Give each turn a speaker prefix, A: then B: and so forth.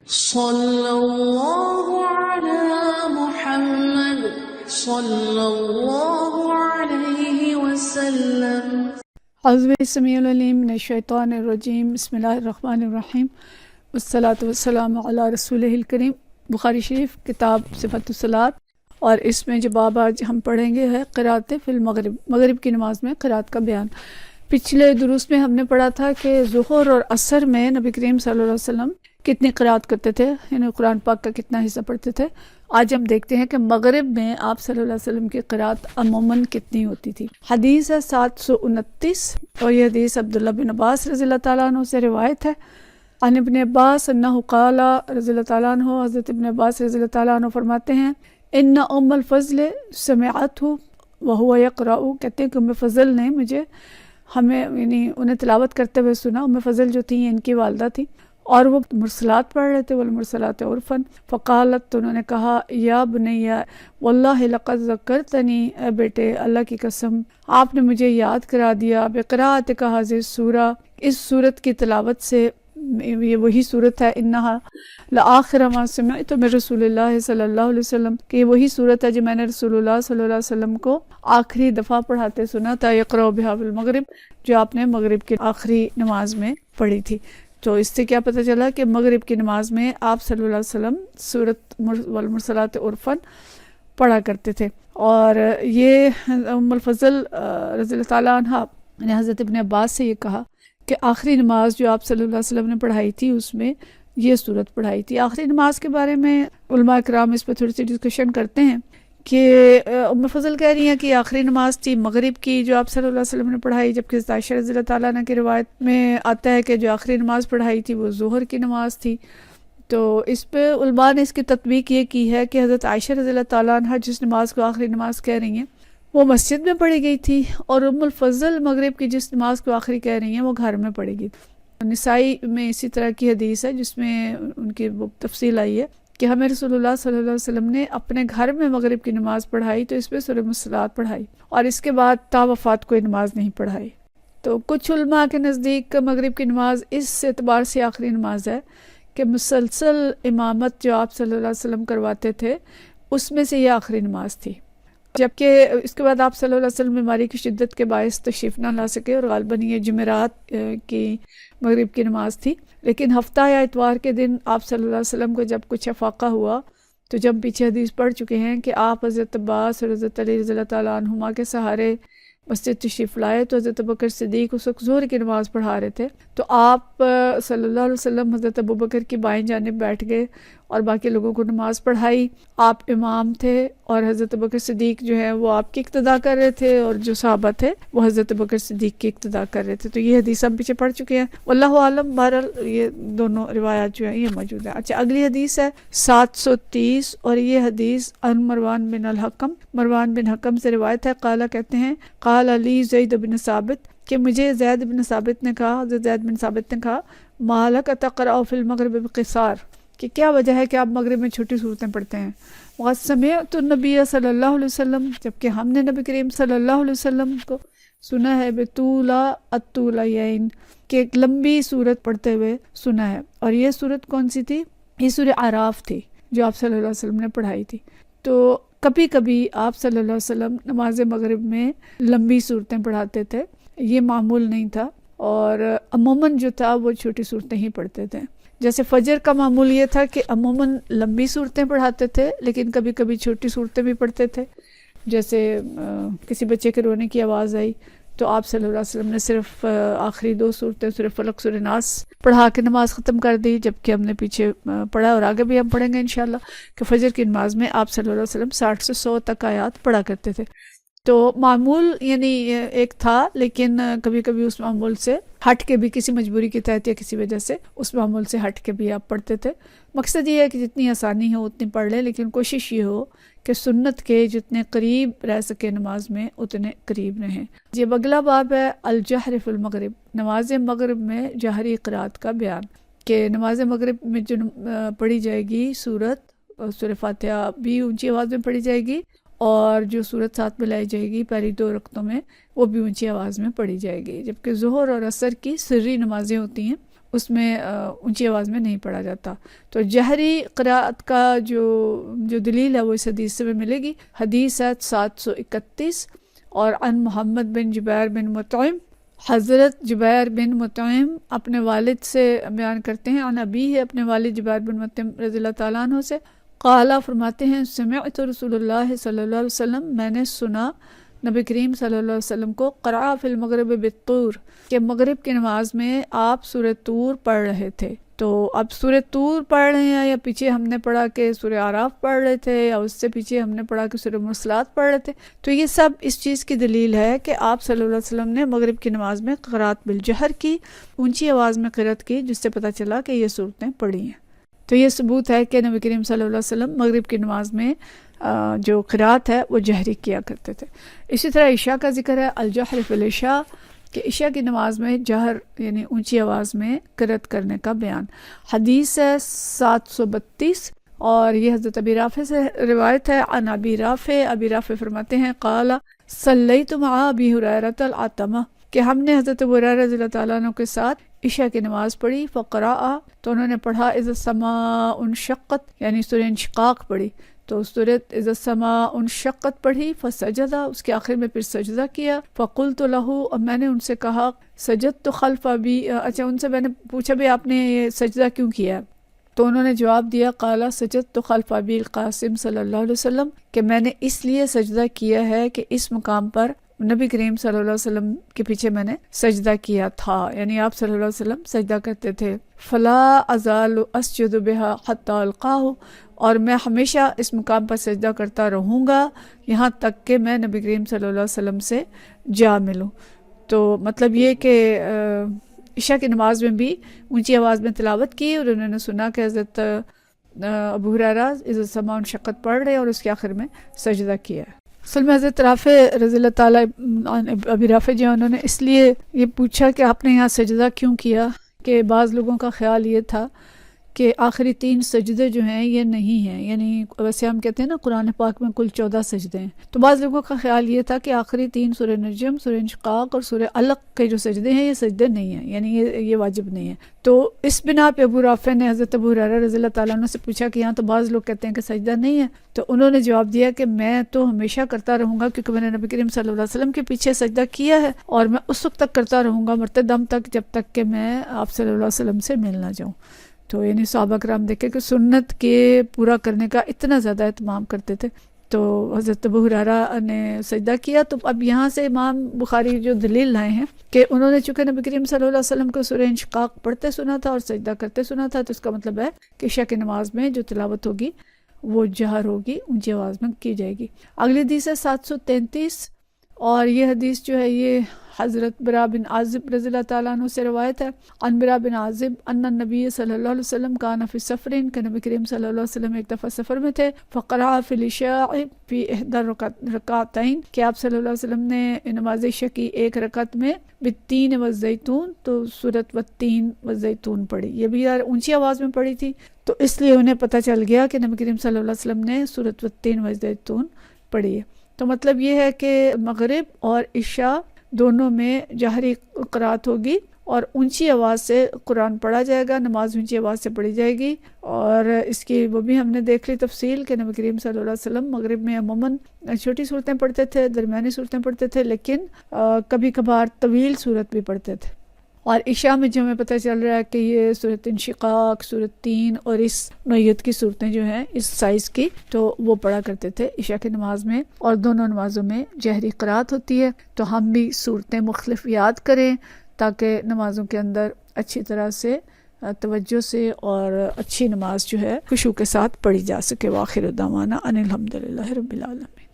A: صلی اللہ علی محمد صلی اللہ علیہ وسلم۔
B: اعوذ باللہ السمیع العلیم من الشیطان الرجیم، بسم اللہ الرحمن الرحیم، والصلاۃ والسلام علی رسولہ الکریم۔ بخاری شریف کتاب صفۃ الصلاۃ، اور اس میں جو باب آج ہم پڑھیں گے ہے قرأت فی المغرب، مغرب کی نماز میں قرأت کا بیان۔ پچھلے دروس میں ہم نے پڑھا تھا کہ ظہر اور عصر میں نبی کریم صلی اللہ علیہ وسلم کتنی قرأت کرتے تھے، یعنی قرآن پاک کا کتنا حصہ پڑھتے تھے۔ آج ہم دیکھتے ہیں کہ مغرب میں آپ صلی اللہ علیہ وسلم کی قرأت عموماً کتنی ہوتی تھی۔ حدیث ہے 729، اور یہ حدیث عبداللہ بن عباس رضی اللہ تعالیٰ عنہ سے روایت ہے۔ عن ابن عباس انہ قال، رضی اللہ تعالیٰ عنہ، حضرت ابن عباس رضی اللہ تعالیٰ عنہ فرماتے ہیں، ان ام الفضل سمعتہ وہو یقرأ، کہتے ہیں کہ ام فضل نے ہمیں یعنی انہیں تلاوت کرتے ہوئے سنا۔ ام فضل جو تھیں ان کی والدہ تھی، اور وہ مرسلات پڑھ رہے تھے، والمرسلات عرفاً۔ فقالت، تو انہوں نے کہا، یا بنیا واللہ لقد ذکرتنی، اے بیٹے اللہ کی قسم آپ نے مجھے یاد کرا دیا، بقراءتک ہذہ السورہ، اس سورت کی تلاوت سے، یہ وہی صورت ہے، انہا لآخر ما سمعت من رسول اللہ صلی اللہ علیہ وسلم، کہ یہ وہی صورت ہے جو میں نے رسول اللہ صلی اللہ علیہ وسلم کو آخری دفعہ پڑھاتے سنا تھا، یقرأ بہا فی المغرب، جو آپ نے مغرب کی آخری نماز میں پڑھی تھی۔ تو اس سے کیا پتہ چلا کہ مغرب کی نماز میں آپ صلی اللہ علیہ وسلم سورت والمرسلات عرفاً پڑھا کرتے تھے۔ اور یہ ام الفضل رضی اللہ تعالیٰ عنہ نے حضرت ابن عباس سے یہ کہا کہ آخری نماز جو آپ صلی اللہ علیہ وسلم نے پڑھائی تھی اس میں یہ صورت پڑھائی تھی۔ آخری نماز کے بارے میں علماء کرام اس پہ تھوڑی سی ڈسکشن کرتے ہیں کہ ام فضل کہہ رہی ہیں کہ آخری نماز تھی مغرب کی جو آپ صلی اللہ علیہ وسلم نے پڑھائی، جبکہ حضرت عائشہ رضی اللہ تعالیٰ عنہ کی روایت میں آتا ہے کہ جو آخری نماز پڑھائی تھی وہ ظہر کی نماز تھی۔ تو اس پہ علماء نے اس کی تطبیق یہ کی ہے کہ حضرت عائشہ رضی اللہ تعالیٰ عنہ جس نماز کو آخری نماز کہہ رہی ہیں وہ مسجد میں پڑھی گئی تھی، اور ام الفضل مغرب کی جس نماز کو آخری کہہ رہی ہیں وہ گھر میں پڑھی گئی تھی۔ نسائی میں اسی طرح کی حدیث ہے جس میں ان کی وہ تفصیل آئی ہے کہ ہمیں رسول اللہ صلی اللہ علیہ وسلم نے اپنے گھر میں مغرب کی نماز پڑھائی تو اس پہ سورہ مرسلات پڑھائی، اور اس کے بعد تا وفات کوئی نماز نہیں پڑھائی۔ تو کچھ علماء کے نزدیک مغرب کی نماز اس اعتبار سے آخری نماز ہے کہ مسلسل امامت جو آپ صلی اللہ علیہ وسلم کرواتے تھے اس میں سے یہ آخری نماز تھی، جبکہ اس کے بعد آپ صلی اللہ علیہ وسلم بیماری کی شدت کے باعث تشریف نہ لا سکے، اور غالباً یہ جمعرات کی مغرب کی نماز تھی۔ لیکن ہفتہ یا اتوار کے دن آپ صلی اللہ علیہ وسلم کو جب کچھ افاقہ ہوا تو جب پیچھے حدیث پڑھ چکے ہیں کہ آپ حضرت عباس اور حضرت علی رضی اللہ تعالیٰ عنہما کے سہارے مسجد تشریف لائے، تو حضرت ابوبکر صدیق اس وقت ظہر کی نماز پڑھا رہے تھے، تو آپ صلی اللہ علیہ وسلم حضرت ابوبکر کی بائیں جانب بیٹھ گئے اور باقی لوگوں کو نماز پڑھائی۔ آپ امام تھے اور حضرت ابوبکر صدیق جو ہے وہ آپ کی اقتداء کر رہے تھے، اور جو صحابہ تھے وہ حضرت ابوبکر صدیق کی اقتداء کر رہے تھے۔ تو یہ حدیث ہم پیچھے پڑھ چکے ہیں، واللہ عالم، بہرحال یہ دونوں روایات جو ہیں یہ موجود ہیں۔ اچھا، اگلی حدیث ہے 730، اور یہ حدیث عن مروان بن الحکم، مروان بن حکم سے روایت ہے، قال کہتے ہیں، قال علی زید بن ثابت، کہ مجھے زید بن ثابت نے کہا، حضرت زید بن ثابت نے کہا، مالک تقرأ فی المغرب بقصار، کہ کیا وجہ ہے کہ آپ مغرب میں چھوٹی صورتیں پڑھتے ہیں۔ وقد سمعت النبی صلی اللہ علیہ وسلم، جبکہ ہم نے نبی کریم صلی اللہ علیہ وسلم کو سنا ہے، بطولا الطولین، کہ ایک لمبی صورت پڑھتے ہوئے سنا ہے۔ اور یہ صورت کون سی تھی؟ یہ سورہ اعراف تھی جو آپ صلی اللہ علیہ وسلم نے پڑھائی تھی۔ تو کبھی کبھی آپ صلی اللہ علیہ وسلم نماز مغرب میں لمبی صورتیں پڑھاتے تھے، یہ معمول نہیں تھا، اور عموماً جو تھا وہ چھوٹی صورتیں ہی پڑھتے تھے۔ جیسے فجر کا معمول یہ تھا کہ عموماً لمبی صورتیں پڑھاتے تھے، لیکن کبھی کبھی چھوٹی صورتیں بھی پڑھتے تھے۔ جیسے کسی بچے کے رونے کی آواز آئی تو آپ صلی اللہ علیہ وسلم نے صرف آخری 2 صورتیں سورہ فلق سورہ ناس پڑھا کے نماز ختم کر دی، جبکہ ہم نے پیچھے پڑھا اور آگے بھی ہم پڑھیں گے انشاءاللہ کہ فجر کی نماز میں آپ صلی اللہ علیہ وسلم 60 سے 100 تک آیات پڑھا کرتے تھے۔ تو معمول یعنی ایک تھا، لیکن کبھی کبھی اس معمول سے ہٹ کے بھی کسی مجبوری کے تحت یا کسی وجہ سے اس معمول سے ہٹ کے بھی آپ پڑھتے تھے۔ مقصد یہ ہے کہ جتنی آسانی ہو اتنی پڑھ لیں، لیکن کوشش یہ ہو کہ سنت کے جتنے قریب رہ سکے نماز میں اتنے قریب رہیں۔ یہ اگلا باب ہے الجہر فی المغرب، نماز مغرب میں جہری قرأت کا بیان، کہ نماز مغرب میں جو پڑھی جائے گی سورہ فاتحہ بھی اونچی آواز میں پڑھی جائے گی، اور جو سورت ساتھ میں لائی جائے گی پہلی 2 رکعتوں میں وہ بھی اونچی آواز میں پڑھی جائے گی، جبکہ ظہر اور عصر کی سری نمازیں ہوتی ہیں اس میں اونچی آواز میں نہیں پڑھا جاتا۔ تو جہری قراءت کا جو دلیل ہے وہ اس حدیث سے ملے گی۔ حدیث ہے 731 اور عن محمد بن جبیر بن مطعم، حضرت جبیر بن مطعم اپنے والد سے بیان کرتے ہیں، عن ابی ہے اپنے والد جبیر بن مطعم رضی اللہ تعالیٰ عنہ سے، قالا فرماتے ہیں سمعت رسول اللہ صلی اللہ علیہ وسلم، میں نے سنا نبی کریم صلی اللہ علیہ وسلم کو، قرأ فی المغرب بالطور، کہ مغرب کی نماز میں آپ سورہ طور پڑھ رہے تھے۔ تو اب سورہ طور پڑھ رہے ہیں، یا پیچھے ہم نے پڑھا کہ سورہ اعراف پڑھ رہے تھے، یا اس سے پیچھے ہم نے پڑھا کہ سورہ مرسلات پڑھ رہے تھے، تو یہ سب اس چیز کی دلیل ہے کہ آپ صلی اللہ علیہ وسلم نے مغرب کی نماز میں قرأت بالجہر کی، اونچی آواز میں قرأت کی، جس سے پتہ چلا کہ یہ صورتیں پڑھی ہیں۔ تو یہ ثبوت ہے کہ نبی کریم صلی اللہ علیہ وسلم مغرب کی نماز میں جو قرأت ہے وہ جہری کیا کرتے تھے۔ اسی طرح عشاء کا ذکر ہے، الجہر فی العشاء، کہ عشاء کی نماز میں جہر یعنی اونچی آواز میں قرأت کرنے کا بیان۔ حدیث ہے 732 اور یہ حضرت ابی رافع سے روایت ہے، عن ابی رافع فرماتے ہیں قال صلیت مع ابی ہریرہ العتمہ، کہ ہم نے حضرت ابو ہریرہ رضی اللہ تعالیٰ عنہ کے ساتھ عشاء کی نماز پڑھی، فقرأ، تو انہوں نے پڑھا اذا السماء انشقت، یعنی سورہ انشقاق پڑھی، تو سورۃ اذا السماء انشقت پڑھی، فسجد، اس کے آخر میں پھر سجدہ کیا، فقلت له، اور میں نے ان سے کہا سجدت خلف ابی، اچھا ان سے میں نے پوچھا بھی آپ نے یہ سجدہ کیوں کیا؟ تو انہوں نے جواب دیا قال سجدت خلف ابی القاسم صلی اللہ علیہ وسلم، کہ میں نے اس لیے سجدہ کیا ہے کہ اس مقام پر نبی کریم صلی اللہ علیہ وسلم کے پیچھے میں نے سجدہ کیا تھا، یعنی آپ صلی اللہ علیہ وسلم سجدہ کرتے تھے۔ فلا ازال اسجد بها حتی القاہ، اور میں ہمیشہ اس مقام پر سجدہ کرتا رہوں گا یہاں تک کہ میں نبی کریم صلی اللہ علیہ وسلم سے جا ملوں۔ تو مطلب یہ کہ عشاء کی نماز میں بھی اونچی آواز میں تلاوت کی، اور انہوں نے سنا کہ حضرت ابو ہریرہ اذا السماء انشقت پڑھ رہے اور اس کے آخر میں سجدہ کیا ہے۔ اصل میں حضرت رافع رضی اللہ تعالیٰ ابی رافع جو انہوں نے اس لیے یہ پوچھا کہ آپ نے یہاں سجدہ کیوں کیا، کہ بعض لوگوں کا خیال یہ تھا کہ آخری 3 سجدے جو ہیں یہ نہیں ہیں، یعنی ویسے ہم کہتے ہیں نا قرآن پاک میں کل 14 سجدے ہیں، تو بعض لوگوں کا خیال یہ تھا کہ آخری 3 سورہ نجم، سورہ انشقاق اور سورہ علق کے جو سجدے ہیں یہ سجدے نہیں ہیں، یعنی یہ واجب نہیں ہے۔ تو اس بنا پہ ابو رافع نے حضرت ابو ہریرہ رضی اللہ تعالیٰ عنہ سے پوچھا کہ یہاں تو بعض لوگ کہتے ہیں کہ سجدہ نہیں ہے، تو انہوں نے جواب دیا کہ میں تو ہمیشہ کرتا رہوں گا، کیونکہ میں نے نبی کریم صلی اللہ علیہ وسلم کے پیچھے سجدہ کیا ہے، اور میں اس وقت تک کرتا رہوں گا مرتے دم تک جب تک کہ میں آپ صلی اللہ علیہ وسلم سے مل نہ جاؤں۔ تو یعنی صحابہ کرام دیکھیں کہ سنت کے پورا کرنے کا اتنا زیادہ اہتمام کرتے تھے۔ تو حضرت ابو ہریرہ نے سجدہ کیا، تو اب یہاں سے امام بخاری جو دلیل لائے ہیں کہ انہوں نے چونکہ نبی کریم صلی اللہ علیہ وسلم کو سورہ انشقاق پڑھتے سنا تھا اور سجدہ کرتے سنا تھا، تو اس کا مطلب ہے کہ عشاء کی نماز میں جو تلاوت ہوگی وہ جہر ہوگی، اونچی آواز میں کی جائے گی۔ اگلی حدیث ہے 733 اور یہ حدیث جو ہے یہ حضرت برا بن عازب رضی اللہ تعالیٰ عنہ سے روایت ہے، عن برا بن عازب ان النبی صلی اللہ علیہ وسلم کان فی سفر، کہ نبی کریم صلی اللہ علیہ وسلم ایک دفعہ سفر میں تھے، فقرأ فی العشاء فی احدى رکعتین، کہ آپ صلی اللہ علیہ وسلم نے نماز عشاء کی ایک رکعت میں بالتین والزیتون، تو سورۃ والتین والزیتون پڑھی، یہ بھی یار اونچی آواز میں پڑھی تھی، تو اس لیے انہیں پتہ چل گیا کہ نبی کریم صلی اللہ علیہ وسلم نے سورۃ والتین والزیتون پڑھی ہے۔ تو مطلب یہ ہے کہ مغرب اور عشاء دونوں میں جہری قرأت ہوگی اور اونچی آواز سے قرآن پڑھا جائے گا، نماز اونچی آواز سے پڑھی جائے گی، اور اس کی وہ بھی ہم نے دیکھ لی تفصیل کہ نبی کریم صلی اللہ علیہ وسلم مغرب میں عموماً چھوٹی صورتیں پڑھتے تھے، درمیانی صورتیں پڑھتے تھے، لیکن کبھی کبھار طویل صورت بھی پڑھتے تھے۔ اور عشاء میں جو ہمیں پتہ چل رہا ہے کہ یہ سورۃ انشقاق، سورۃ تین اور اس نوعیت کی صورتیں جو ہیں اس سائز کی، تو وہ پڑھا کرتے تھے عشاء کی نماز میں، اور دونوں نمازوں میں جہری قرأت ہوتی ہے۔ تو ہم بھی صورتیں مختلف یاد کریں تاکہ نمازوں کے اندر اچھی طرح سے توجہ سے اور اچھی نماز جو ہے خشوع کے ساتھ پڑھی جا سکے۔ وآخر دعوانا ان الحمد للہ رب العالمین۔